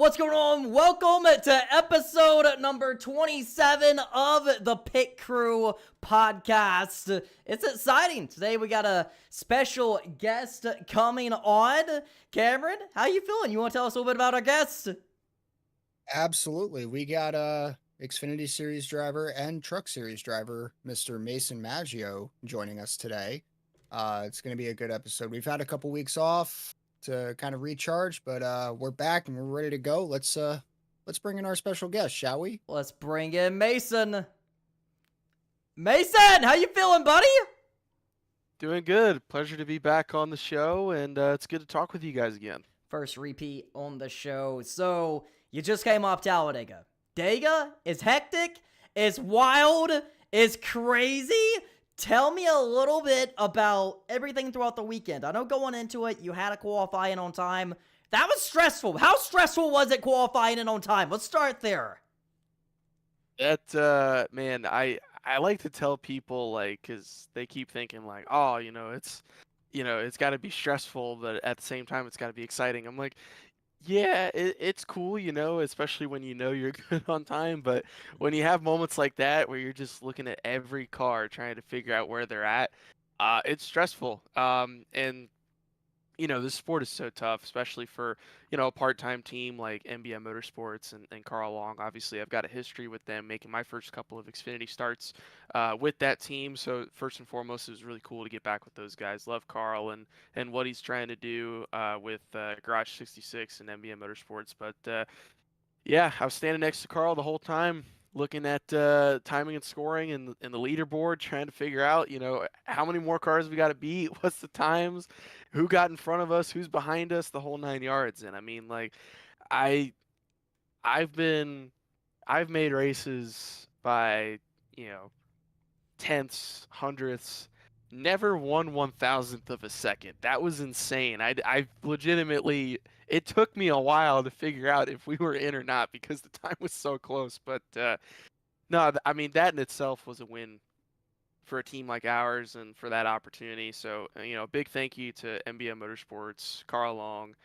What's going on? Welcome to episode number 27 of the Pit Crew podcast. It's exciting. Today we got a special guest coming on. Cameron, how you feeling? You want to tell us a little bit about our guest? Absolutely. We got Xfinity Series driver and Truck Series driver, Mr. Mason Maggio, joining us today. It's going to be a good episode. We've had a couple weeks off to kind of recharge, but we're back and we're ready to go. Let's bring in our special guest, shall we? Let's bring in Mason. Mason, how you feeling, buddy? Doing good. Pleasure to be back on the show, and it's good to talk with you guys again. First repeat on the show. So, you just came off Talladega. Dega is hectic, is wild, is crazy. Tell me a little bit about everything throughout the weekend. I know going into it, you had to qualify in on time. That was stressful. How stressful was it qualifying in on time? Let's start there. Man, I like to tell people, like, because they keep thinking, like, oh, it's got to be stressful, but at the same time, it's got to be exciting. I'm like, yeah, it's cool, especially when you're good on time. But when you have moments like that where you're just looking at every car trying to figure out where they're at, it's stressful. And this sport is so tough, especially for, a part-time team like MBM Motorsports and Carl Long. Obviously, I've got a history with them, making my first couple of Xfinity starts with that team. So first and foremost, it was really cool to get back with those guys. Love Carl and what he's trying to do with Garage 66 and MBM Motorsports. But yeah, I was standing next to Carl the whole time, looking at timing and scoring and the leaderboard, trying to figure out, how many more cars we got to beat, what's the times, who got in front of us, who's behind us, the whole 9 yards. And I mean, like, I I've made races by, tenths, hundredths, never 1/1000th of a second. That was insane. I legitimately, it took me a while to figure out if we were in or not because the time was so close. But no, I mean, that in itself was a win for a team like ours and for that opportunity. So, big thank you to MBM Motorsports, Carl Long,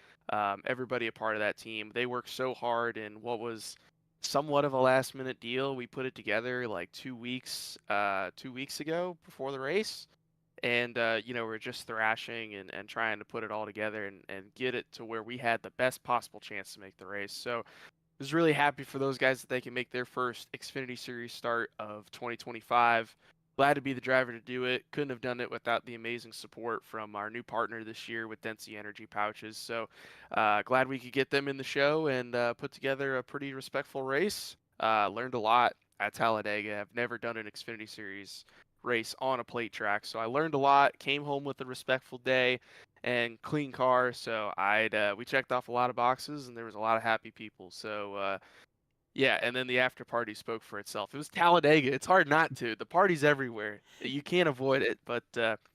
everybody a part of that team. They worked so hard in what was somewhat of a last minute deal. We put it together like 2 weeks ago before the race. And, we're just thrashing and trying to put it all together and get it to where we had the best possible chance to make the race. So I was really happy for those guys that they can make their first Xfinity Series start of 2025. Glad to be the driver to do it. Couldn't have done it without the amazing support from our new partner this year with Density Energy Pouches. So glad we could get them in the show and put together a pretty respectful race. Learned a lot at Talladega. I've never done an Xfinity Series race on a plate track, so I learned a lot. Came home with a respectful day and clean car. So we checked off a lot of boxes, and there was a lot of happy people. So yeah, and then the after party spoke for itself. It was Talladega. It's hard not to. The party's everywhere. You can't avoid it. But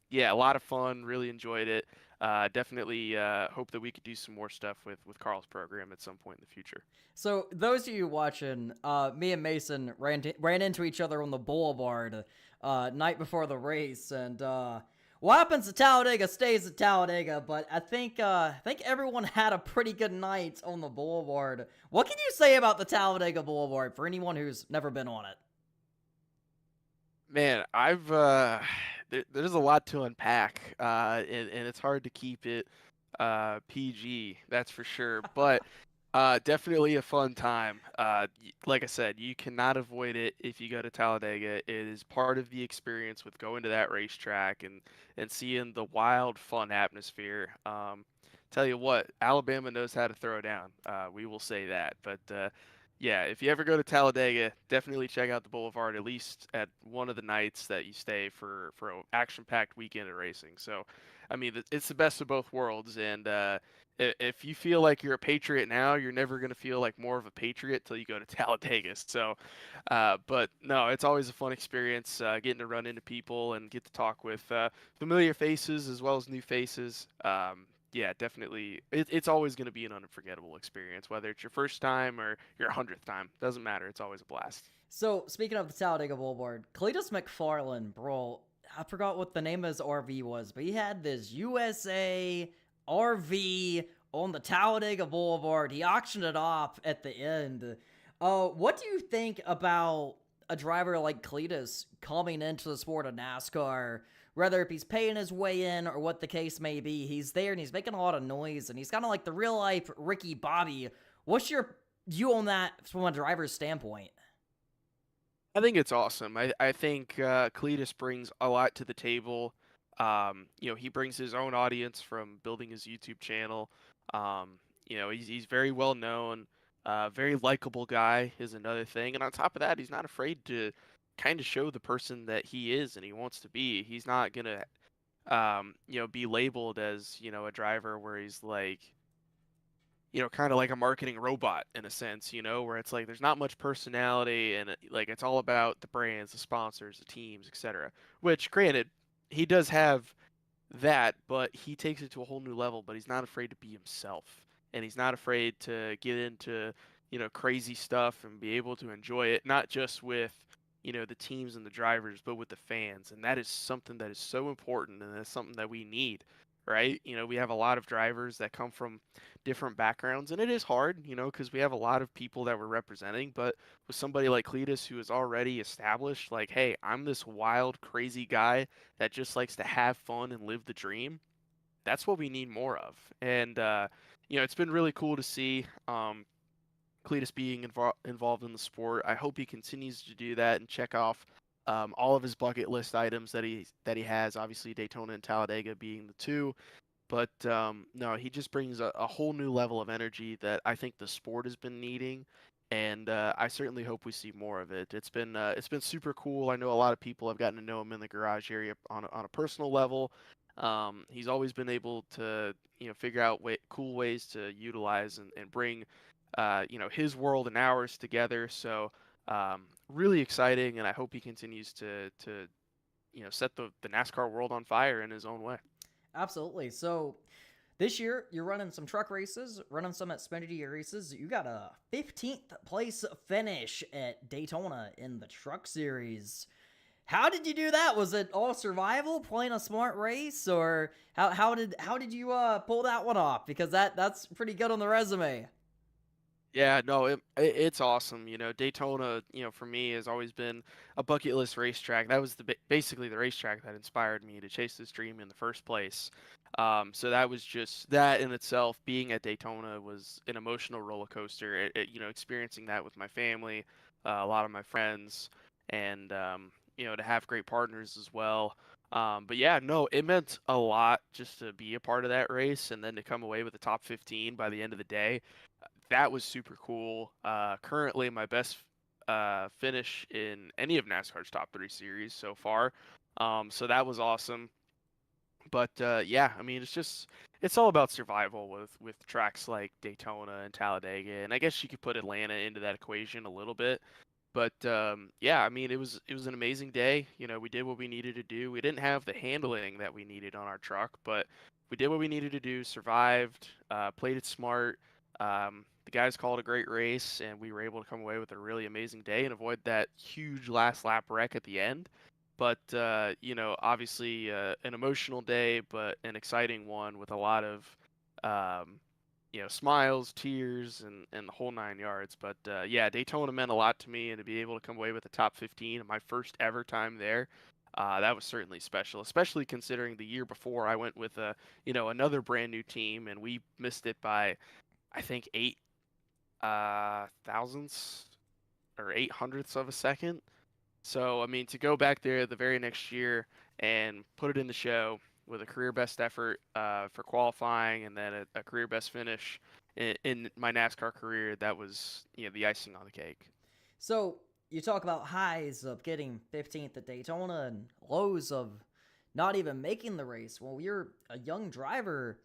yeah, a lot of fun. Really enjoyed it. Definitely hope that we could do some more stuff with Carl's program at some point in the future. So, those of you watching, me and Mason ran into each other on the boulevard night before the race, and what happens to Talladega stays at Talladega, but I think everyone had a pretty good night on the boulevard. What can you say about the Talladega Boulevard for anyone who's never been on it? Man, there's a lot to unpack, and it's hard to keep it PG, that's for sure. But definitely a fun time. Like I said, you cannot avoid it if you go to Talladega. It is part of the experience with going to that racetrack and seeing the wild, fun atmosphere. Tell you what, Alabama knows how to throw down. We will say that. But yeah, if you ever go to Talladega, definitely check out the Boulevard at least at one of the nights that you stay for an action-packed weekend of racing. So, I mean, it's the best of both worlds, and if you feel like you're a patriot now, you're never going to feel like more of a patriot till you go to Talladega. So, but no, it's always a fun experience getting to run into people and get to talk with familiar faces as well as new faces. Yeah, definitely. It's always going to be an unforgettable experience, whether it's your first time or your 100th time. Doesn't matter. It's always a blast. So, speaking of the Talladega Boulevard, Cletus McFarland, bro, I forgot what the name of his RV was, but he had this USA RV on the Talladega Boulevard. He auctioned it off at the end. What do you think about a driver like Cletus coming into the sport of NASCAR? Whether if he's paying his way in or what the case may be, he's there and he's making a lot of noise, and he's kind of like the real life Ricky Bobby. What's your view on that from a driver's standpoint? I think it's awesome. I think Cletus brings a lot to the table. He brings his own audience from building his YouTube channel. He's very well known, very likable guy is another thing. And on top of that, he's not afraid to kind of show the person that he is and he wants to be. He's not gonna, be labeled as, a driver where he's like, kind of like a marketing robot in a sense, where it's like there's not much personality and like it's all about the brands, the sponsors, the teams, etc. Which, granted, he does have that, but he takes it to a whole new level. But he's not afraid to be himself, and he's not afraid to get into crazy stuff and be able to enjoy it, not just with the teams and the drivers, but with the fans. And that is something that is so important, and that's something that we need, right? We have a lot of drivers that come from different backgrounds, and it is hard, because we have a lot of people that we're representing. But with somebody like Cletus who is already established, like, hey, I'm this wild, crazy guy that just likes to have fun and live the dream. That's what we need more of. And it's been really cool to see Cletus being involved in the sport. I hope he continues to do that and check off all of his bucket list items that he has. Obviously, Daytona and Talladega being the two. But no, he just brings a whole new level of energy that I think the sport has been needing, and I certainly hope we see more of it. It's been super cool. I know a lot of people have gotten to know him in the garage area on a personal level. He's always been able to figure out cool ways to utilize and bring his world and ours together. So really exciting, and I hope he continues to set the NASCAR world on fire in his own way. Absolutely. So this year, you're running some truck races, running some Xfinity races. You got a 15th place finish at Daytona in the Truck Series. How did you do that? Was it all survival, playing a smart race, or how did you pull that one off? Because that's pretty good on the resume. Yeah, no, it's awesome. Daytona, for me has always been a bucket list racetrack. That was basically the racetrack that inspired me to chase this dream in the first place. So that was just that in itself. Being at Daytona was an emotional roller coaster. Experiencing that with my family, a lot of my friends, and to have great partners as well. But yeah, no, it meant a lot just to be a part of that race and then to come away with the top 15 by the end of the day. That was super cool. Currently, my best finish in any of NASCAR's top 3 series so far. So that was awesome. But yeah, I mean, it's all about survival with tracks like Daytona and Talladega, and I guess you could put Atlanta into that equation a little bit. But yeah, I mean, it was an amazing day. We did what we needed to do. We didn't have the handling that we needed on our truck, but we did what we needed to do. Survived, played it smart. The guys called a great race, and we were able to come away with a really amazing day and avoid that huge last lap wreck at the end. But obviously an emotional day, but an exciting one with a lot of um, smiles, tears, and the whole 9 yards. But yeah, Daytona meant a lot to me, and to be able to come away with the top 15, my first ever time there, that was certainly special. Especially considering the year before I went with another brand new team, and we missed it by I think 8 thousandths or 800ths of a second. So, I mean, to go back there the very next year and put it in the show with a career best effort for qualifying and then a career best finish in my NASCAR career, that was the icing on the cake. So you talk about highs of getting 15th at Daytona and lows of not even making the race. Well, you're a young driver.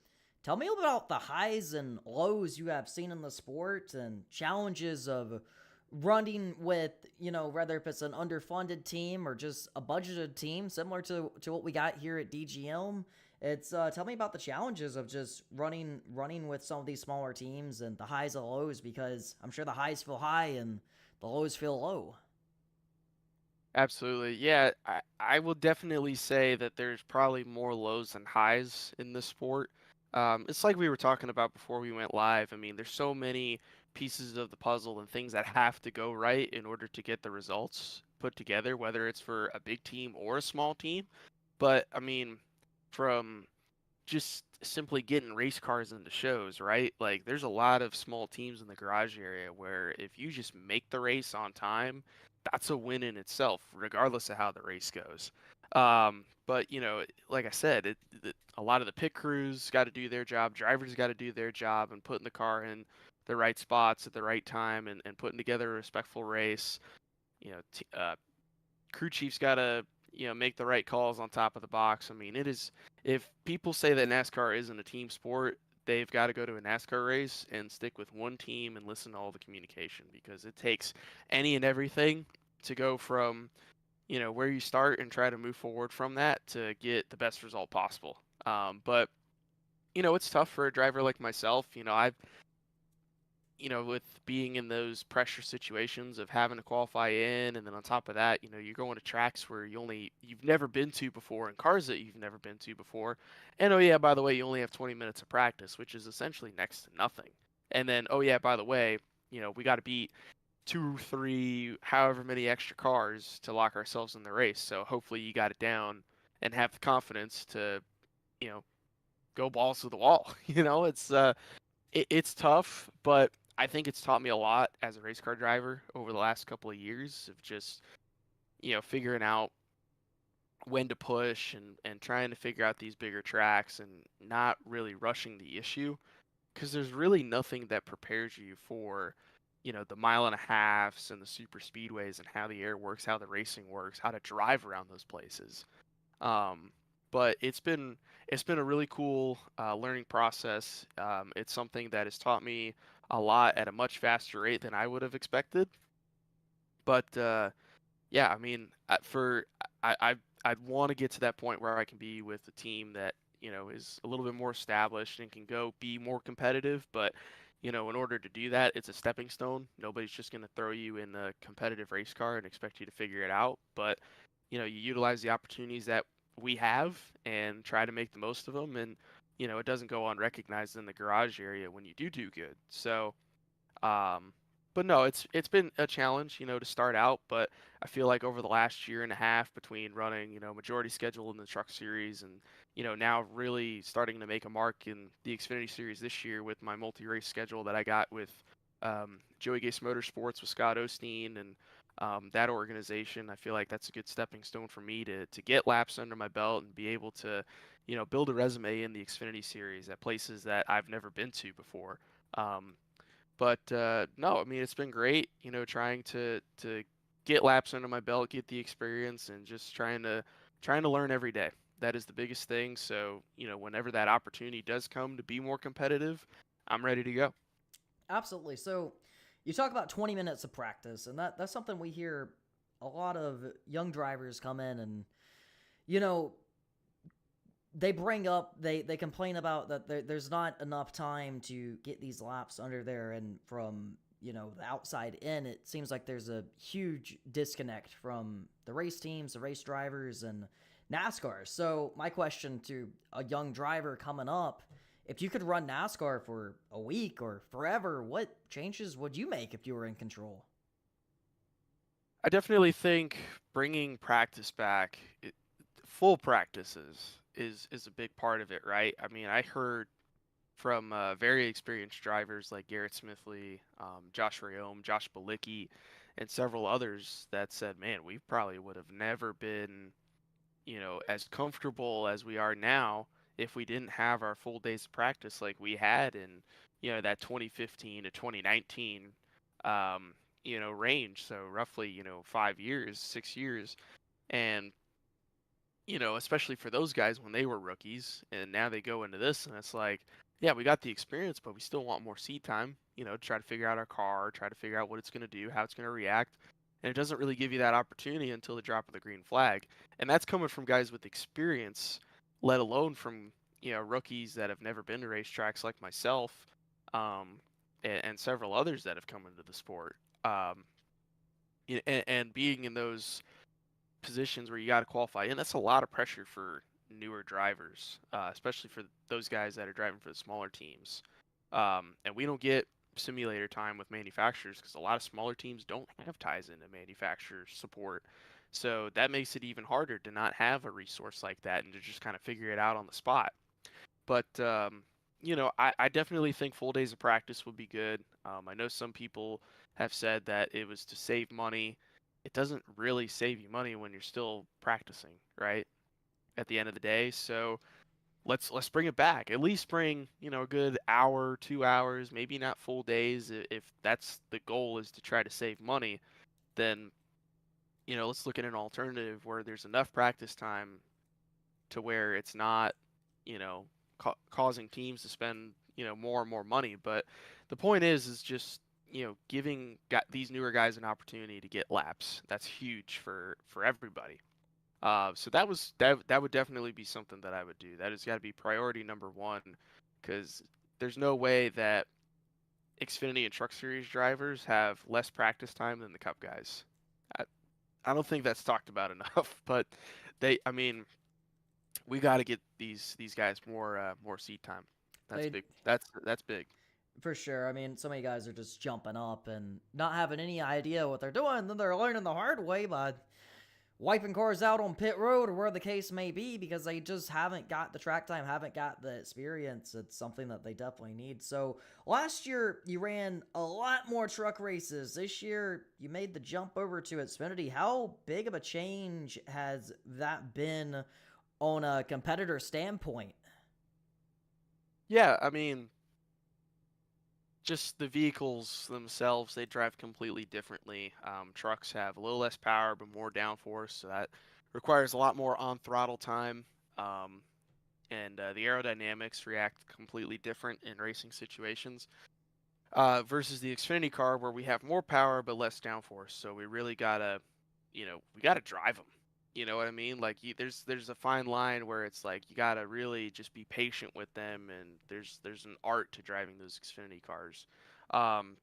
Tell me about the highs and lows you have seen in the sport and challenges of running with, whether if it's an underfunded team or just a budgeted team, similar to what we got here at DGM. It's tell me about the challenges of just running with some of these smaller teams and the highs and lows, because I'm sure the highs feel high and the lows feel low. Absolutely. Yeah, I will definitely say that there's probably more lows than highs in this sport. It's like we were talking about before we went live. I mean, there's so many pieces of the puzzle and things that have to go right in order to get the results put together, whether it's for a big team or a small team. But I mean, from just simply getting race cars into shows, right? Like there's a lot of small teams in the garage area where if you just make the race on time, that's a win in itself, regardless of how the race goes. But like I said, a lot of the pit crews got to do their job, drivers got to do their job, and putting the car in the right spots at the right time, and putting together a respectful race. You know, crew chief's got to make the right calls on top of the box. I mean, it is, if people say that NASCAR isn't a team sport, they've got to go to a NASCAR race and stick with one team and listen to all the communication, because it takes any and everything to go from where you start and try to move forward from that to get the best result possible. But it's tough for a driver like myself. I've with being in those pressure situations of having to qualify in, and then on top of that, you're going to tracks where you've never been to before, and cars that you've never been to before. And oh yeah, by the way, you only have 20 minutes of practice, which is essentially next to nothing. And then oh yeah, by the way, we got to beat 2, 3, however many extra cars to lock ourselves in the race. So hopefully you got it down and have the confidence to, you know, go balls to the wall. It's tough, but I think it's taught me a lot as a race car driver over the last couple of years of just, figuring out when to push and trying to figure out these bigger tracks and not really rushing the issue, because there's really nothing that prepares you for, the mile and a halves and the super speedways and how the air works, how the racing works, how to drive around those places. Um, but it's been a really cool learning process. It's something that has taught me a lot at a much faster rate than I would have expected. But yeah, I mean, I'd want to get to that point where I can be with a team that is a little bit more established and can go be more competitive. But in order to do that, it's a stepping stone. Nobody's just going to throw you in a competitive race car and expect you to figure it out. But you utilize the opportunities that we have and try to make the most of them. And it doesn't go unrecognized in the garage area when you do good. So but no, it's been a challenge, to start out, but I feel like over the last year and a half between running, majority schedule in the truck series and, now really starting to make a mark in the Xfinity series this year with my multi-race schedule that I got with Joey Gase Motorsports with Scott Osteen and that organization. I feel like that's a good stepping stone for me to get laps under my belt and be able to, build a resume in the Xfinity series at places that I've never been to before. But no, I mean it's been great, trying to get laps under my belt, get the experience, and just trying to learn every day. That is the biggest thing. So whenever that opportunity does come to be more competitive, I'm ready to go. Absolutely. So you talk about 20 minutes of practice, and that's something we hear a lot of young drivers come in and, you know, they bring up, they complain about that there's not enough time to get these laps under there, and from, the outside in, it seems like there's a huge disconnect from the race teams, the race drivers, and NASCAR. So my question to a young driver coming up, if you could run NASCAR for a week or forever, what changes would you make if you were in control? I definitely think bringing practice back, full practices is a big part of it, right? I mean, I heard from very experienced drivers like Garrett Smithley, Josh Rayome, Josh Balicki, and several others that said, man, we probably would have never been, as comfortable as we are now if we didn't have our full days of practice like we had in, that 2015 to 2019, range. So roughly, 5 years, 6 years. And especially for those guys when they were rookies and now they go into this and it's like, yeah, we got the experience, but we still want more seat time, to try to figure out our car, try to figure out what it's going to do, how it's going to react. And it doesn't really give you that opportunity until the drop of the green flag. And that's coming from guys with experience, let alone from, rookies that have never been to racetracks like myself, and several others that have come into the sport. And being in those positions where you got to qualify, and that's a lot of pressure for newer drivers, especially for those guys that are driving for the smaller teams. And we don't get simulator time with manufacturers because a lot of smaller teams don't have ties into manufacturer support. So that makes it even harder to not have a resource like that and to just kind of figure it out on the spot. But I definitely think full days of practice would be good. I know some people have said that it was to save money. It doesn't really save you money when you're still practicing, right? At the end of the day, so let's bring it back. At least bring a good hour, 2 hours, maybe not full days. If that's the goal is to try to save money, then let's look at an alternative where there's enough practice time to where it's not, you know, causing teams to spend, more and more money. But the point is just, giving these newer guys an opportunity to get laps. That's huge for everybody. So that would definitely be something that I would do. That has got to be priority number one, because there's no way that Xfinity and Truck Series drivers have less practice time than the Cup guys. I, I don't think that's talked about enough, but I mean, we got to get these guys more seat time. That's They big. That's big. For sure. I mean, so many guys are just jumping up and not having any idea what they're doing. Then they're learning the hard way by wiping cars out on pit road or where the case may be because they just haven't got the track time, haven't got the experience. It's something that they definitely need. So last year you ran a lot more truck races. This year you made the jump over to Xfinity. How big of a change has that been on a competitor standpoint? Yeah, I mean, just the vehicles themselves, they drive completely differently. Trucks have a little less power but more downforce, so that requires a lot more on throttle time. Um, and the aerodynamics react completely different in racing situations. Versus the Xfinity car where we have more power but less downforce. So we really gotta, we gotta drive them. You know what I mean? Like there's a fine line where it's like you gotta really just be patient with them, and there's an art to driving those Xfinity cars. Um,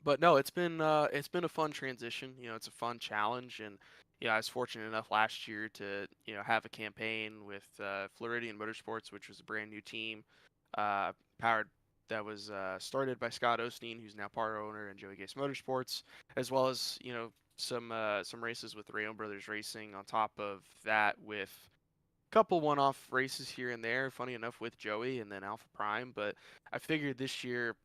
but no, it's been a fun transition. It's a fun challenge, and I was fortunate enough last year to have a campaign with Floridian Motorsports, which was a brand new team, powered that was started by Scott Osteen, who's now part owner, and Joey Gase Motorsports, as well as some races with Rayon Brothers Racing. On top of that, with a couple one-off races here and there, funny enough with Joey and then Alpha Prime. But I figured this year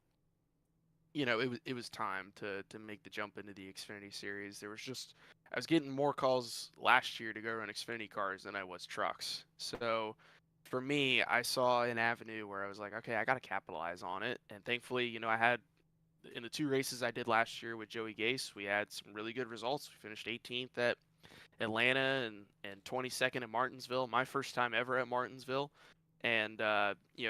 it was time to make the jump into the Xfinity series. I was getting more calls last year to go run Xfinity cars than I was trucks. So for me, I saw an avenue where I was like, okay, I got to capitalize on it. And thankfully, I had in the two races I did last year with Joey Gase, we had some really good results. We finished 18th at Atlanta and 22nd at Martinsville. My first time ever at Martinsville. And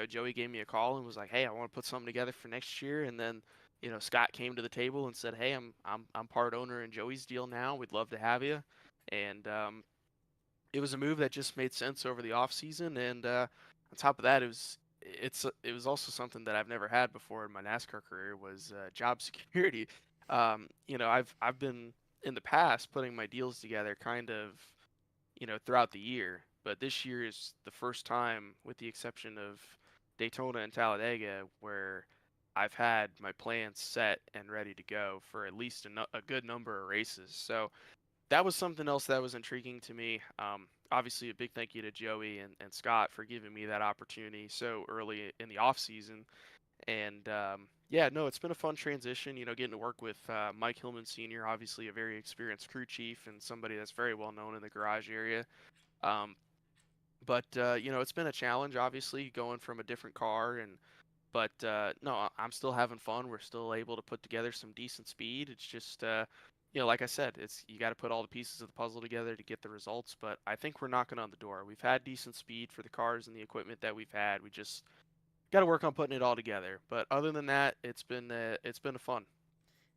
Joey gave me a call and was like, "Hey, I want to put something together for next year." And then, Scott came to the table and said, "Hey, I'm part owner in Joey's deal now. We'd love to have you." And it was a move that just made sense over the off season. And on top of that, it was also something that I've never had before in my NASCAR career was job security. I've been in the past putting my deals together kind of throughout the year. But this year is the first time, with the exception of Daytona and Talladega, where I've had my plans set and ready to go for at least a good number of races. So that was something else that was intriguing to me. Obviously, a big thank you to Joey and Scott for giving me that opportunity so early in the off season. And yeah, no, it's been a fun transition. Getting to work with Mike Hillman Sr., obviously a very experienced crew chief and somebody that's very well known in the garage area. Um, but it's been a challenge, obviously, going from a different car. But no, I'm still having fun. We're still able to put together some decent speed. It's just like I said, it's you got to put all the pieces of the puzzle together to get the results. But I think we're knocking on the door. We've had decent speed for the cars and the equipment that we've had. We just got to work on putting it all together. But other than that, it's been a fun, and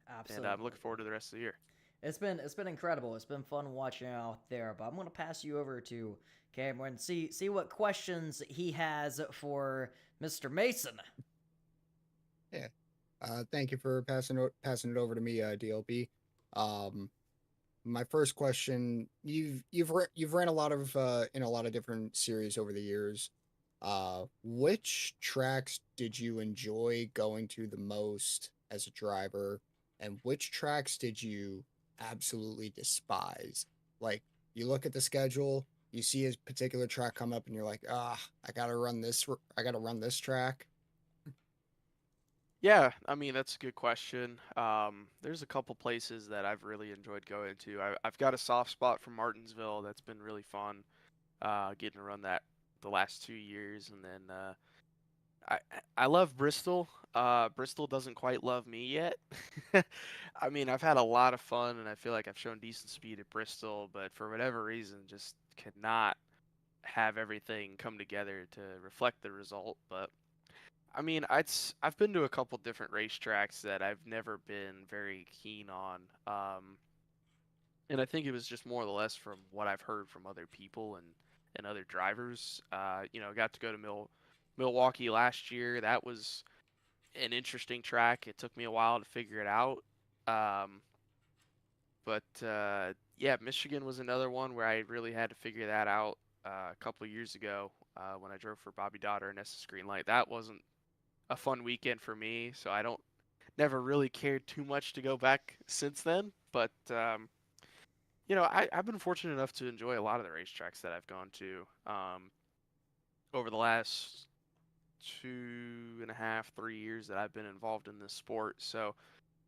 I'm Absolutely. looking forward to the rest of the year. It's been incredible. It's been fun watching out there. But I'm gonna pass you over to Cameron. See what questions he has for Mr. Mason. Yeah. Thank you for passing it over to me, DLB. Um, my first question, you've ran a lot of in a lot of different series over the years. Which tracks did you enjoy going to the most as a driver, and which tracks did you absolutely despise? Like, you look at the schedule, you see a particular track come up, and you're like, I gotta run this track. Yeah, I mean that's a good question. There's a couple places that I've really enjoyed going to. I've got a soft spot for Martinsville that's been really fun. Getting to run that the last 2 years, and then I I love Bristol. Bristol doesn't quite love me yet. I mean, I've had a lot of fun, and I feel like I've shown decent speed at Bristol, but for whatever reason, just cannot have everything come together to reflect the result. But I mean, I've been to a couple different racetracks that I've never been very keen on. And I think it was just more or less from what I've heard from other people and other drivers. Got to go to Milwaukee last year. That was an interesting track. It took me a while to figure it out. Um, but yeah, Michigan was another one where I really had to figure that out a couple of years ago when I drove for Bobby Dotter and SS Greenlight. That wasn't a fun weekend for me, so I don't never really cared too much to go back since then. But I've been fortunate enough to enjoy a lot of the racetracks that I've gone to over the last 2.5, 3 years that I've been involved in this sport. So,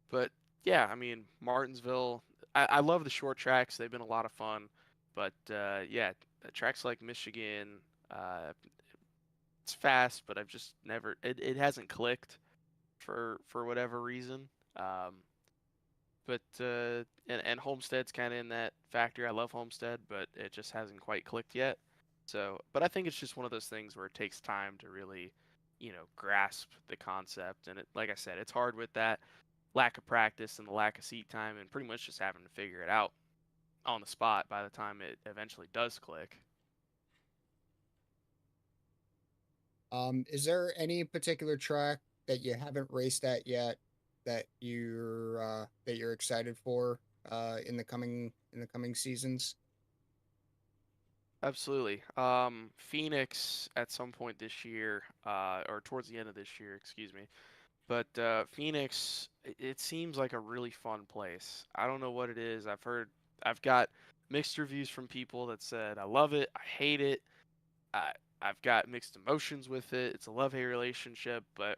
but yeah, I mean, Martinsville, I love the short tracks. They've been a lot of fun. But yeah, tracks like Michigan, uh, it's fast, but I've just never, it hasn't clicked for whatever reason. Um, but Homestead's kind of in that factor. I love Homestead, but it just hasn't quite clicked yet. So, but I think it's just one of those things where it takes time to really, grasp the concept. And like I said, it's hard with that lack of practice and the lack of seat time, and pretty much just having to figure it out on the spot by the time it eventually does click. Is there any particular track that you haven't raced at yet that you're excited for in the coming seasons? Absolutely. Phoenix at some point this year, or towards the end of this year, excuse me. But Phoenix, it seems like a really fun place. I don't know what it is. I've got mixed reviews from people that said I love it, I hate it. I, I've got mixed emotions with it. It's a love-hate relationship, but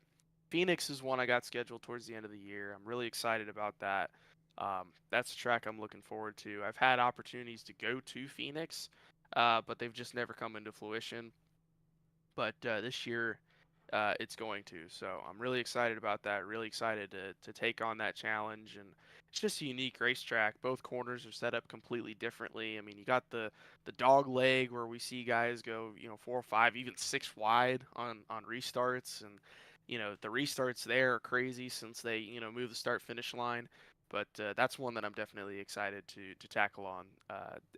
Phoenix is one I got scheduled towards the end of the year. I'm really excited about that. That's a track I'm looking forward to. I've had opportunities to go to Phoenix, but they've just never come into fruition. But this year, it's going to. So I'm really excited about that. Really excited to take on that challenge. And it's just a unique racetrack. Both corners are set up completely differently. I mean, you got the dog leg where we see guys go, 4 or 5, even 6 wide on restarts, and the restarts there are crazy since they move the start finish line. But that's one that I'm definitely excited to tackle on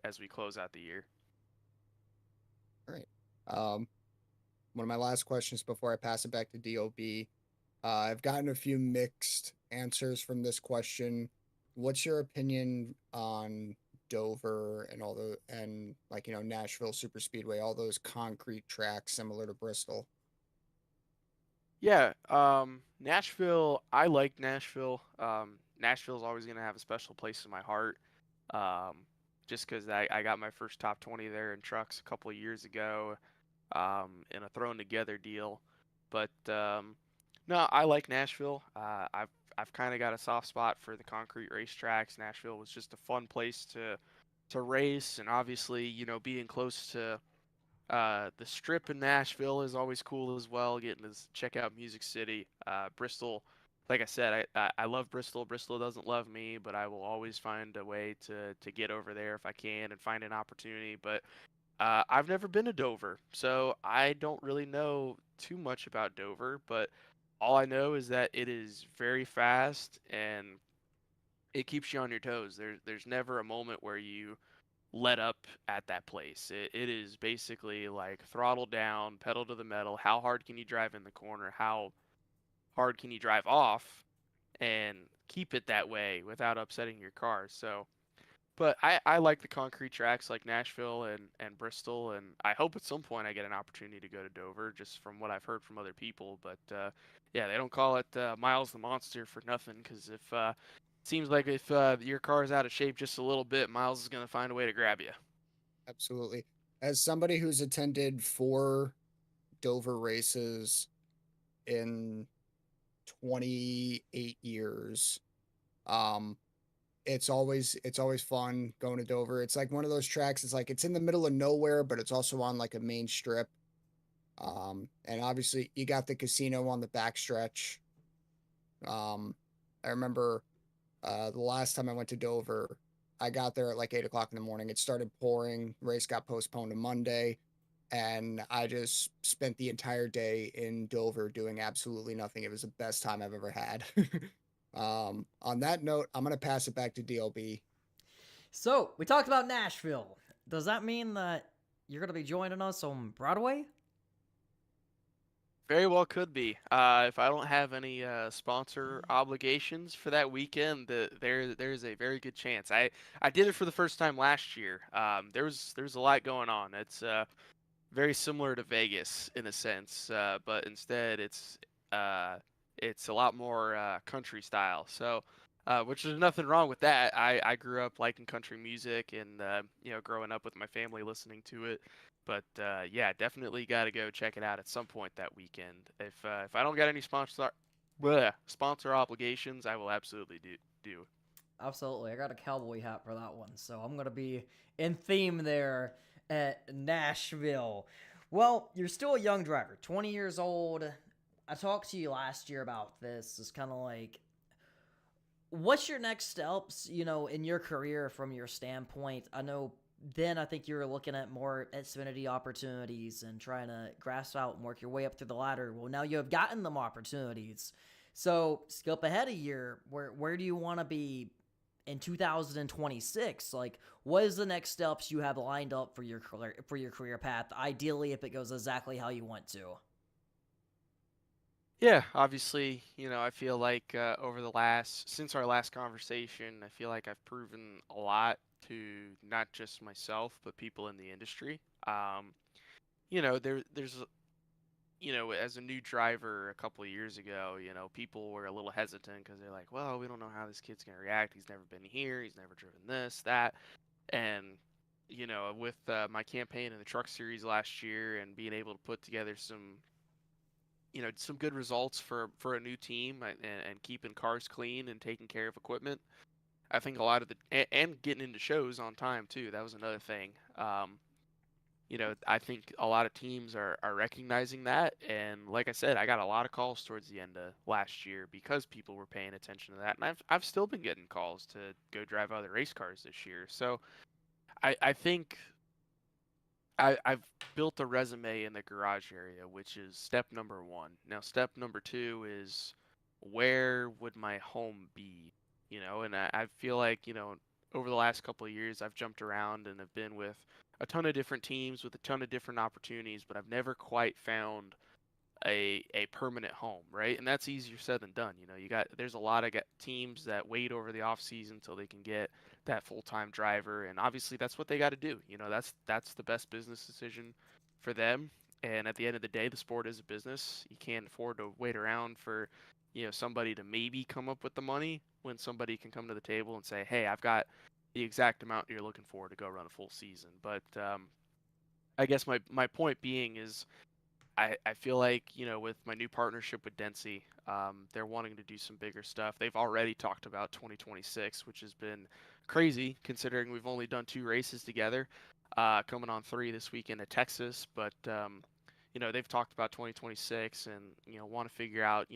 as we close out the year. All right. Um, One of my last questions before I pass it back to DOB. I've gotten a few mixed answers from this question. What's your opinion on Dover and like, Nashville Super Speedway, all those concrete tracks similar to Bristol? Yeah, Nashville, I like Nashville. Nashville's always going to have a special place in my heart. Um, just because I got my first top 20 there in trucks a couple of years ago, in a thrown together deal. But no, I like Nashville. I've kind of got a soft spot for the concrete racetracks. Nashville was just a fun place to race, and obviously, being close to the strip in Nashville is always cool as well. Getting to check out Music City, Bristol. Like I said, I love Bristol. Bristol doesn't love me, but I will always find a way to get over there if I can and find an opportunity. But I've never been to Dover, so I don't really know too much about Dover. But all I know is that it is very fast and it keeps you on your toes. There's never a moment where you let up at that place. It is basically like throttle down, pedal to the metal. How hard can you drive in the corner? How hard can you drive off and keep it that way without upsetting your car? So But I like the concrete tracks like Nashville and Bristol, and I hope at some point I get an opportunity to go to Dover, just from what I've heard from other people. But yeah, they don't call it Miles the Monster for nothing, because if seems like if your car is out of shape just a little bit, Miles is gonna find a way to grab you. Absolutely. As somebody who's attended 4 Dover races in 28 years, um, it's always fun going to Dover. It's like one of those tracks. It's like it's in the middle of nowhere, but it's also on like a main strip. And obviously you got the casino on the backstretch. Um, I remember the last time I went to Dover, I got there at like 8 o'clock in the morning. It started pouring. Race got postponed to Monday, and I just spent the entire day in Dover doing absolutely nothing. It was the best time I've ever had. On that note, I'm gonna pass it back to DLB. So, we talked about Nashville. Does that mean that you're going to be joining us on Broadway? Very well could be. If I don't have any sponsor obligations for that weekend, there's a very good chance. I did it for the first time last year. There's a lot going on. It's very similar to Vegas in a sense, but instead it's a lot more country style. So, which there's nothing wrong with that. I grew up liking country music and growing up with my family listening to it. But yeah, definitely got to go check it out at some point that weekend. If I don't get any sponsor obligations, I will absolutely do. Absolutely. I got a cowboy hat for that one, so I'm going to be in theme there at Nashville. Well, you're still a young driver, 20 years old. I talked to you last year about this. It's kind of like, what's your next steps, in your career from your standpoint? I know then I think you were looking at more Xfinity opportunities and trying to grasp out and work your way up through the ladder. Well, now you have gotten them opportunities. So skip ahead a year. Where do you want to be in 2026? Like, what is the next steps you have lined up for your career path? Ideally, if it goes exactly how you want to. Yeah, obviously, I feel like since our last conversation, I feel like I've proven a lot to not just myself, but people in the industry. There's as a new driver a couple of years ago, people were a little hesitant because they're like, well, we don't know how this kid's gonna react. He's never been here. He's never driven this, that, and with my campaign in the Truck Series last year and being able to put together some good results for a new team and keeping cars clean and taking care of equipment. I think a lot of and getting into shows on time too. That was another thing. I think a lot of teams are recognizing that. And like I said, I got a lot of calls towards the end of last year because people were paying attention to that. And I've still been getting calls to go drive other race cars this year. So I think I've built a resume in the garage area, which is step number one. Now, step number two is where would my home be? And I feel like, over the last couple of years, I've jumped around and have been with a ton of different teams with a ton of different opportunities, but I've never quite found a permanent home, right? And that's easier said than done. There's a lot of teams that wait over the off season until they can get that full-time driver, and obviously that's what they got to do. That's the best business decision for them. And at the end of the day, the sport is a business. You can't afford to wait around for somebody to maybe come up with the money when somebody can come to the table and say, hey, I've got the exact amount you're looking for to go run a full season. But I guess my point being is I feel like, with my new partnership with Densey, they're wanting to do some bigger stuff. They've already talked about 2026, which has been crazy considering we've only done 2 races together, coming on 3 this weekend at Texas. But, they've talked about 2026 and, want to figure out,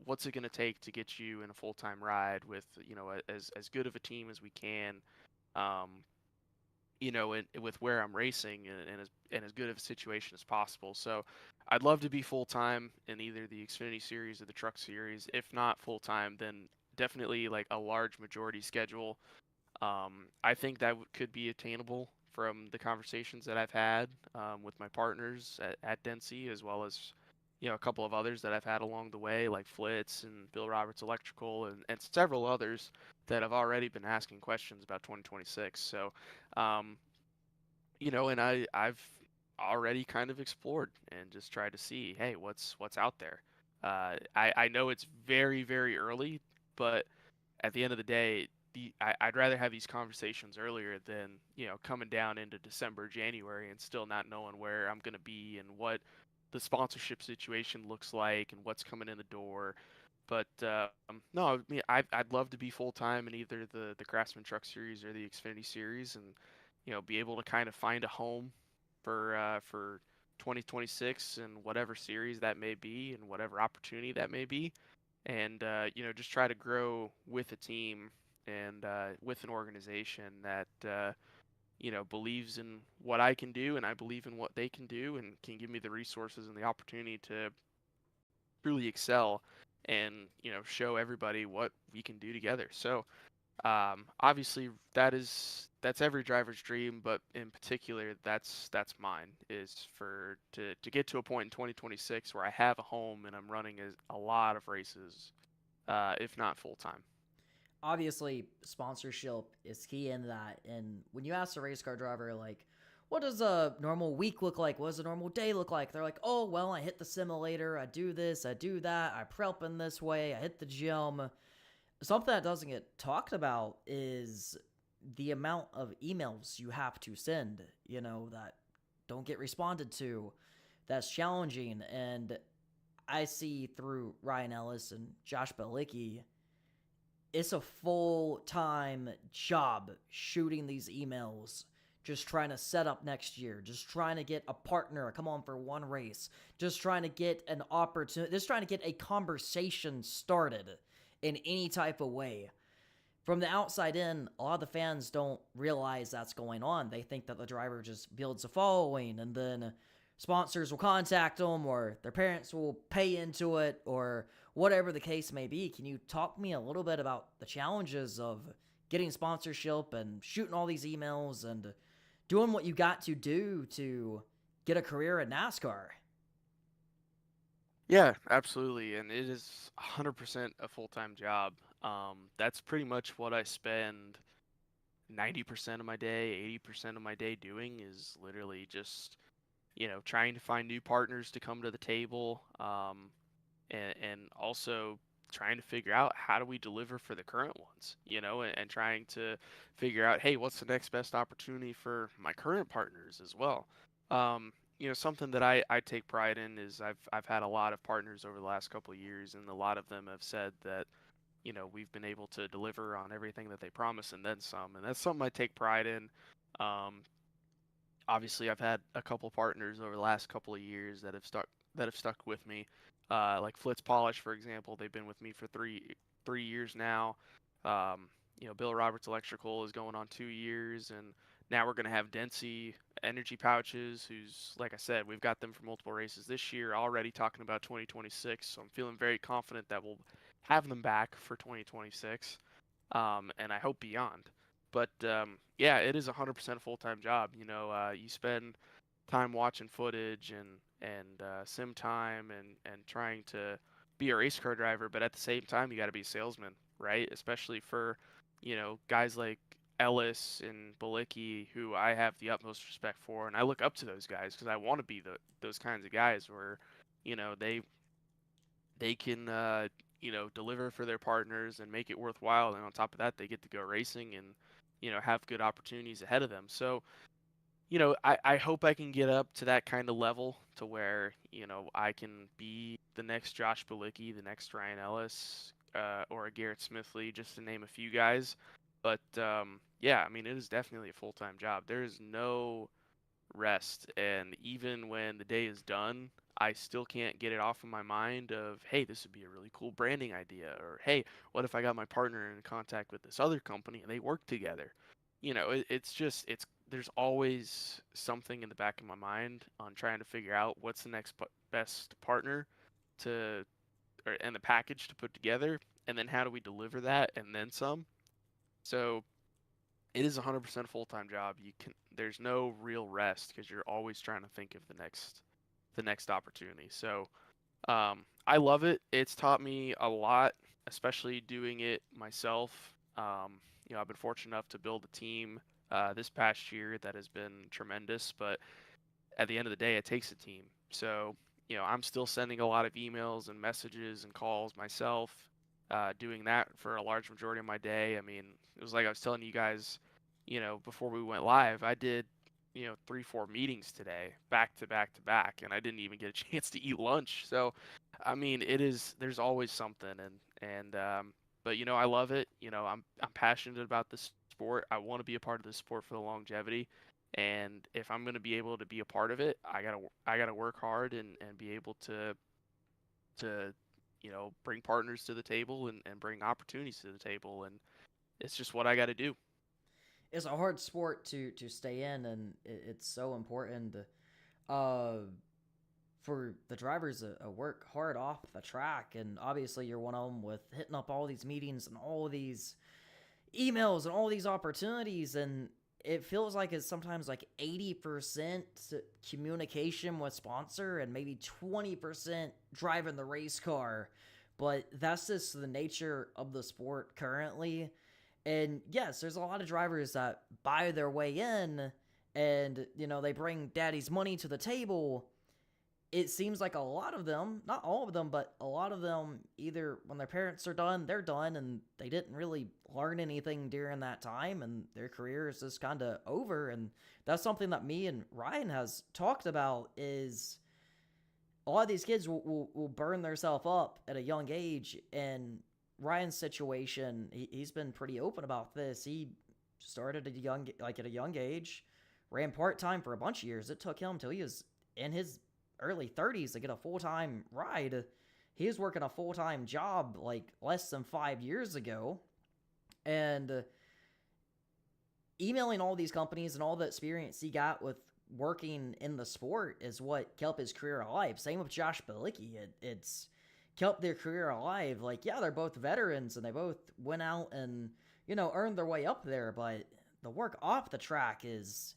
what's it going to take to get you in a full-time ride with, as good of a team as we can. Um, with where I'm racing and as good of a situation as possible. So I'd love to be full time in either the Xfinity Series or the Truck Series. If not full time, then definitely like a large majority schedule. I think that could be attainable from the conversations that I've had with my partners at Densey, as well as a couple of others that I've had along the way, like Flitz and Bill Roberts Electrical, and several others that have already been asking questions about 2026. So, um, and I've already kind of explored and just tried to see, hey, what's out there. I know it's very, very early, but at the end of the day, I'd rather have these conversations earlier than coming down into December, January, and still not knowing where I'm going to be and what the sponsorship situation looks like and what's coming in the door. But no, I mean, I'd love to be full time in either the Craftsman Truck Series or the Xfinity Series, and be able to kind of find a home for 2026 and whatever series that may be and whatever opportunity that may be, and just try to grow with a team and with an organization that believes in what I can do, and I believe in what they can do, and can give me the resources and the opportunity to truly excel and show everybody what we can do together. So obviously that's every driver's dream, but in particular that's mine, is to get to a point in 2026 where I have a home and I'm running a lot of races, if not full time. Obviously, sponsorship is key in that. And when you ask a race car driver, like, what does a normal week look like? What does a normal day look like? They're like, oh, well, I hit the simulator, I do this, I do that, I prep in this way, I hit the gym. Something that doesn't get talked about is the amount of emails you have to send, that don't get responded to. That's challenging. And I see through Ryan Ellis and Josh Belicki, it's a full-time job shooting these emails, just trying to set up next year, just trying to get a partner come on for one race, just trying to get an opportunity, just trying to get a conversation started in any type of way. From the outside in, a lot of the fans don't realize that's going on. They think that the driver just builds a following and then sponsors will contact them or their parents will pay into it or whatever the case may be. Can you talk to me a little bit about the challenges of getting sponsorship and shooting all these emails and doing what you got to do to get a career in NASCAR? Yeah, absolutely, and it is 100% a full-time job. That's pretty much what I spend 90% of my day, 80% of my day doing, is literally just trying to find new partners to come to the table, and also trying to figure out how do we deliver for the current ones, and trying to figure out, hey, what's the next best opportunity for my current partners as well. Something that I take pride in is I've had a lot of partners over the last couple of years, and a lot of them have said that we've been able to deliver on everything that they promise and then some, and that's something I take pride in. Um, Obviously, I've had a couple partners over the last couple of years that have stuck with me, like Flitz Polish, for example. They've been with me for three years now. Um, Bill Roberts Electrical is going on 2 years, and now we're going to have Densey Energy Pouches, who's, like I said, we've got them for multiple races this year, already talking about 2026. So I'm feeling very confident that we'll have them back for 2026, and I hope beyond. But yeah, it is 100% a full-time job. You spend time watching footage and sim time and trying to be a race car driver, but at the same time, you got to be a salesman, right? Especially for guys like Ellis and Balicki, who I have the utmost respect for, and I look up to those guys because I want to be those kinds of guys where they can deliver for their partners and make it worthwhile, and on top of that they get to go racing and have good opportunities ahead of them. So I hope I can get up to that kind of level to where I can be the next Josh Balicki, the next Ryan Ellis, or a Garrett Smithley, just to name a few guys. But yeah, I mean, it is definitely a full-time job. There is no rest, and even when the day is done, I still can't get it off of my mind of, hey, this would be a really cool branding idea, or hey, what if I got my partner in contact with this other company and they work together. It's there's always something in the back of my mind on trying to figure out what's the next best partner to and the package to put together, and then how do we deliver that and then some. So it is 100% full-time job. There's no real rest because you're always trying to think of the next opportunity. So I love it. It's taught me a lot, especially doing it myself. I've been fortunate enough to build a team this past year that has been tremendous, but at the end of the day, it takes a team. So, I'm still sending a lot of emails and messages and calls myself, doing that for a large majority of my day. I mean, it was like I was telling you guys, before we went live, I did, 3, 4 meetings today, back to back to back, and I didn't even get a chance to eat lunch. So, I mean, there's always something, but I love it. I'm passionate about this sport. I want to be a part of this sport for the longevity. And if I'm going to be able to be a part of it, I gotta work hard and be able to bring partners to the table and bring opportunities to the table, and it's just what I got to do. It's a hard sport to stay in, and it's so important uh, for the drivers to work hard off the track. And obviously, you're one of them with hitting up all these meetings and all these emails and all these opportunities. And it feels like it's sometimes like 80% communication with sponsor and maybe 20% driving the race car. But that's just the nature of the sport currently. And yes, there's a lot of drivers that buy their way in and, they bring daddy's money to the table. It seems like a lot of them, not all of them, but a lot of them, either when their parents are done, they're done, and they didn't really learn anything during that time, and their career is just kind of over. And that's something that me and Ryan has talked about is a lot of these kids will burn themselves up at a young age. And Ryan's situation, he's been pretty open about this. He started at a young age, ran part-time for a bunch of years. It took him till he was in his early 30s to get a full-time ride. He was working a full-time job like less than 5 years ago. And emailing all these companies and all the experience he got with working in the sport is what kept his career alive. Same with Josh Bilicki. It's kept their career alive. Like, yeah, they're both veterans and they both went out and, earned their way up there, but the work off the track is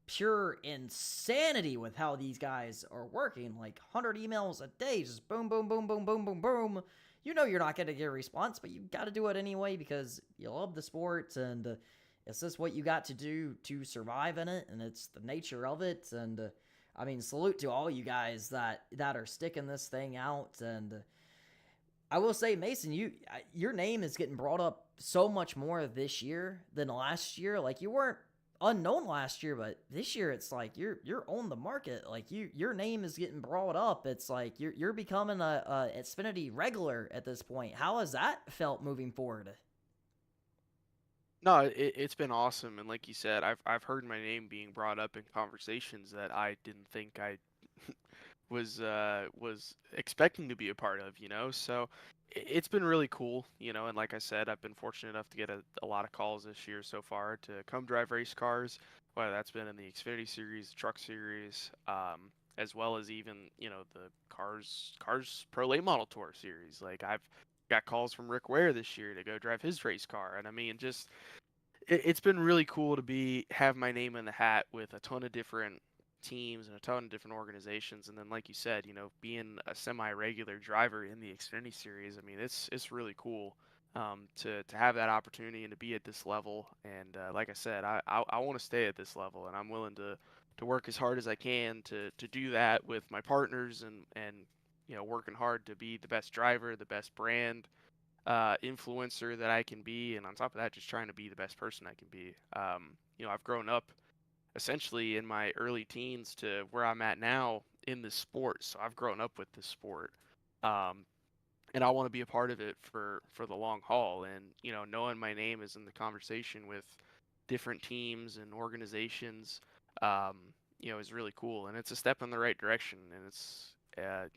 pure insanity with how these guys are working. Like 100 emails a day, just boom, boom, boom, boom, boom, boom, boom. You're not going to get a response, but you got to do it anyway because you love the sport and it's just what you got to do to survive in it, and it's the nature of it. And I mean, salute to all you guys that are sticking this thing out. And I will say, Mason, your name is getting brought up so much more this year than last year. Like, you weren't unknown last year, but this year it's like you're on the market. Like, your name is getting brought up. It's like you're becoming a Xfinity regular at this point. How has that felt moving forward? No, it's been awesome, and like you said, I've heard my name being brought up in conversations that I didn't think I was expecting to be a part of, So it's been really cool, and like I said, I've been fortunate enough to get a lot of calls this year so far to come drive race cars, whether that's been in the Xfinity Series, the Truck Series, as well as even, the Cars Pro Late Model Tour Series. Like, I've got calls from Rick Ware this year to go drive his race car, and I mean, just it's been really cool to have my name in the hat with a ton of different teams and a ton of different organizations. And then, like you said, being a semi-regular driver in the Xfinity Series, I mean, it's really cool, to have that opportunity and to be at this level. And like I said, I want to stay at this level, and I'm willing to work as hard as I can to do that with my partners and working hard to be the best driver, the best brand influencer that I can be, and on top of that, just trying to be the best person I can be. I've grown up essentially in my early teens to where I'm at now in this sport, so I've grown up with this sport, um, and I want to be a part of it for the long haul. And knowing my name is in the conversation with different teams and organizations, um, is really cool, and it's a step in the right direction. And it's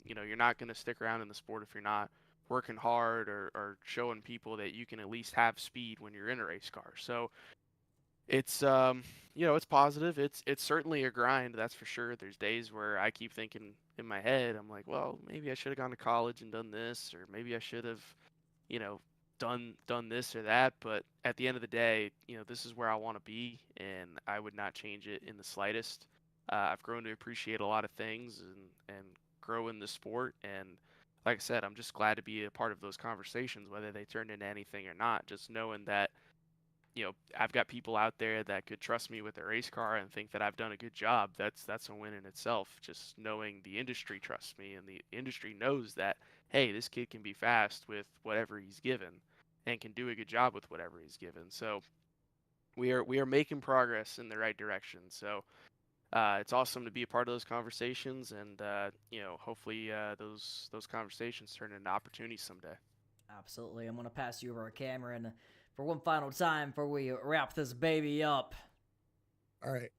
you're not going to stick around in the sport if you're not working hard or showing people that you can at least have speed when you're in a race car. So it's it's positive. It's certainly a grind, that's for sure. There's days where I keep thinking in my head, I'm like, well, maybe I should have gone to college and done this, or maybe I should have, you know, done this or that. But at the end of the day, this is where I want to be, and I would not change it in the slightest. I've grown to appreciate a lot of things and grow in the sport. And like I said, I'm just glad to be a part of those conversations, whether they turn into anything or not. Just knowing that, I've got people out there that could trust me with their race car and think that I've done a good job. That's a win in itself. Just knowing the industry trusts me and the industry knows that, hey, this kid can be fast with whatever he's given and can do a good job with whatever he's given. So we are making progress in the right direction. So it's awesome to be a part of those conversations, and hopefully those conversations turn into opportunities someday. Absolutely. I'm gonna pass you over a camera and for one final time before we wrap this baby up. All right.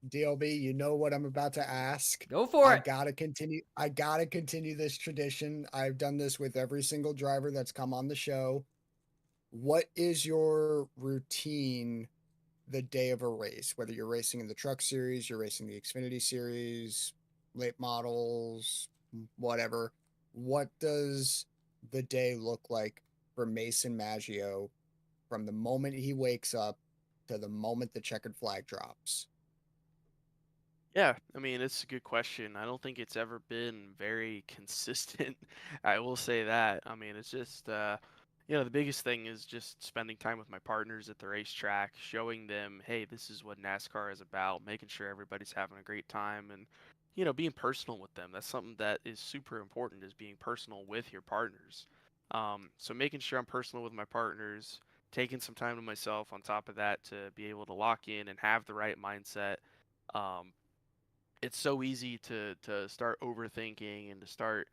DLB, you know what I'm about to ask. Go for I it. gotta continue this tradition. I've done this with every single driver that's come on the show. What is your routine the day of a race? Whether you're racing in the truck series, you're racing the Xfinity series, late models, whatever. What does the day look like for Mason Maggio from the moment he wakes up to the moment the checkered flag drops? Yeah, I mean, it's a good question. I don't think it's ever been very consistent. I will say that. I mean, it's just, the biggest thing is just spending time with my partners at the racetrack, showing them, hey, this is what NASCAR is about, making sure everybody's having a great time, and, being personal with them. That's something that is super important, is being personal with your partners. So making sure I'm personal with my partners, taking some time to myself on top of that to be able to lock in and have the right mindset. Um, it's so easy to start overthinking and to start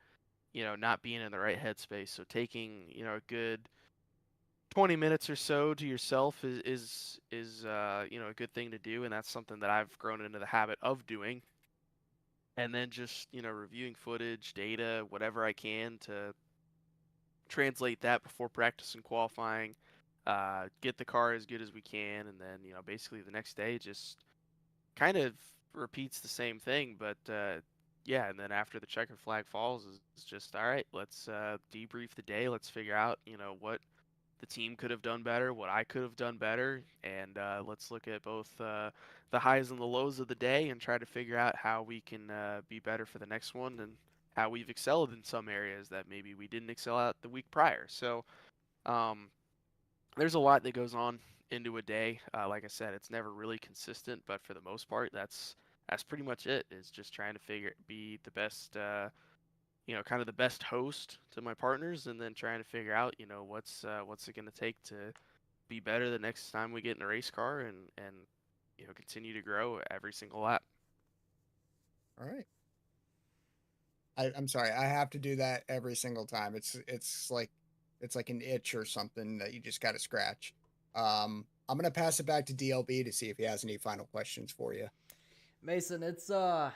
not being in the right headspace. So taking a good 20 minutes or so to yourself is a good thing to do, and that's something that I've grown into the habit of doing. And then just reviewing footage, data, whatever I can to translate that before practice and qualifying, get the car as good as we can, and then basically the next day just kind of repeats the same thing, but yeah, and then after the checkered flag falls, is just all right. Let's debrief the day. Let's figure out, what the team could have done better, what I could have done better, and let's look at both the highs and the lows of the day and try to figure out how we can be better for the next one and how we've excelled in some areas that maybe we didn't excel at the week prior. So um, there's a lot that goes on into a day. Like I said, it's never really consistent, but for the most part, that's pretty much it. Is just trying to be the best, kind of the best host to my partners, and then trying to figure out, what's it going to take to be better the next time we get in a race car, and continue to grow every single lap. All right. I'm sorry, I have to do that every single time. It's like an itch or something that you just got to scratch. I'm gonna pass it back to DLB to see if he has any final questions for you. Mason, it's I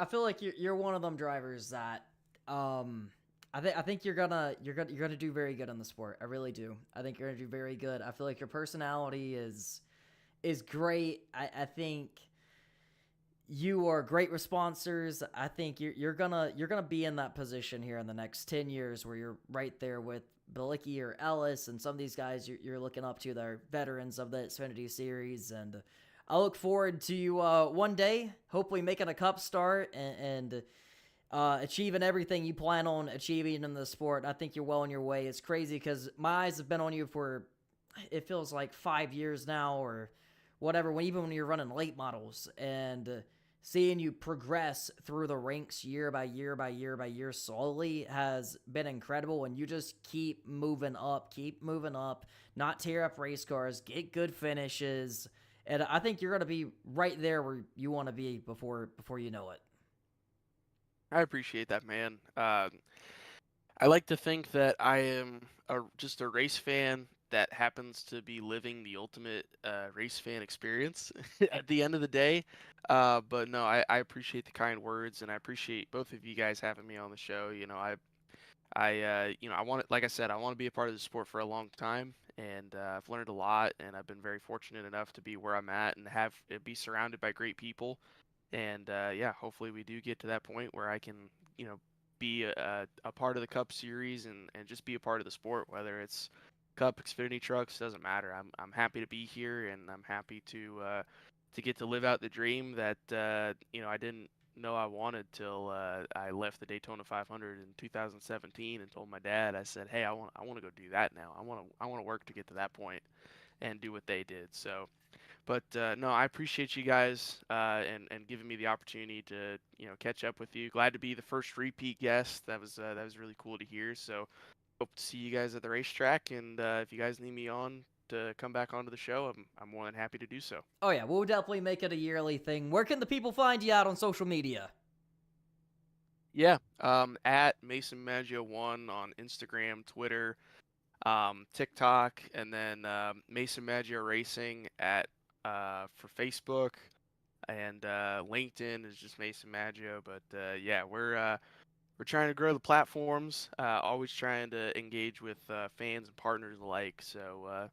feel like you're one of them drivers that I think you're gonna do very good in the sport. I really do. I think you're gonna do very good. I feel like your personality is great. I think you are great responsers. I think you're gonna be in that position here in the next 10 years where you're right there with Bilicki or Ellis and some of these guys you're looking up to that are veterans of the Xfinity series. And I look forward to you one day hopefully making a cup start and achieving everything you plan on achieving in the sport. I think you're well on your way. It's crazy because my eyes have been on you for, it feels like 5 years now or whatever, even when you're running late models, and seeing you progress through the ranks year by year by year by year slowly has been incredible. And you just keep moving up, not tear up race cars, get good finishes. And I think you're going to be right there where you want to be before you know it. I appreciate that, man. I like to think that I am just a race fan that happens to be living the ultimate race fan experience at the end of the day. But no, I appreciate the kind words, and I appreciate both of you guys having me on the show. I want, like I said, I want to be a part of the sport for a long time, and I've learned a lot, and I've been very fortunate enough to be where I'm at and be surrounded by great people. And yeah, hopefully we do get to that point where I can, be a part of the Cup Series and just be a part of the sport, whether it's Cup, Xfinity trucks, doesn't matter. I'm happy to be here, and I'm happy to get to live out the dream that I didn't know I wanted till I left the Daytona 500 in 2017 and told my dad. I said, "Hey, I want to go do that now. I want to work to get to that point and do what they did." So, but no, I appreciate you guys and giving me the opportunity to catch up with you. Glad to be the first repeat guest. That was really cool to hear. So hope to see you guys at the racetrack. And if you guys need me on to come back onto the show, I'm more than happy to do so. Oh yeah, we'll definitely make it a yearly thing. Where can the people find you out on social media? Yeah, at Mason Maggio 1 on Instagram, Twitter, TikTok, and then Mason Maggio Racing at for Facebook, and LinkedIn is just Mason Maggio. But yeah, we're trying to grow the platforms. Always trying to engage with fans and partners alike. So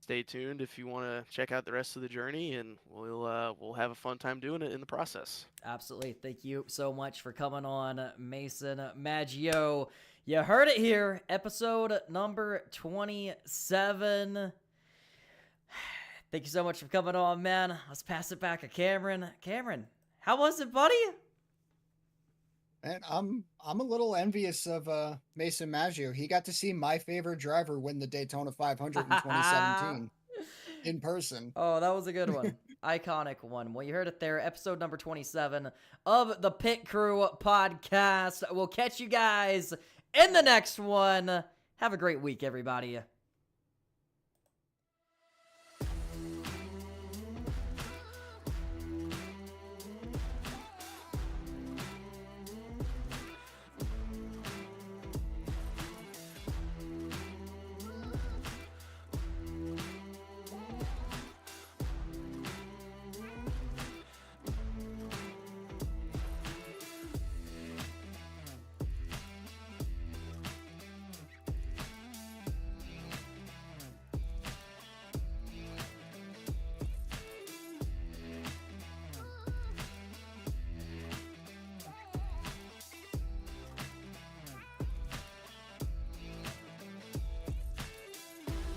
stay tuned if you want to check out the rest of the journey, and we'll have a fun time doing it in the process. Absolutely. Thank you so much for coming on, Mason Maggio. You heard it here, episode number 27. Thank you so much for coming on, man. Let's pass it back to Cameron. Cameron, how was it, buddy? And I'm a little envious of Mason Maggio. He got to see my favorite driver win the Daytona 500 in 2017 in person. Oh, that was a good one. Iconic one. Well, you heard it there. Episode number 27 of the Pit Crew podcast. We'll catch you guys in the next one. Have a great week, everybody.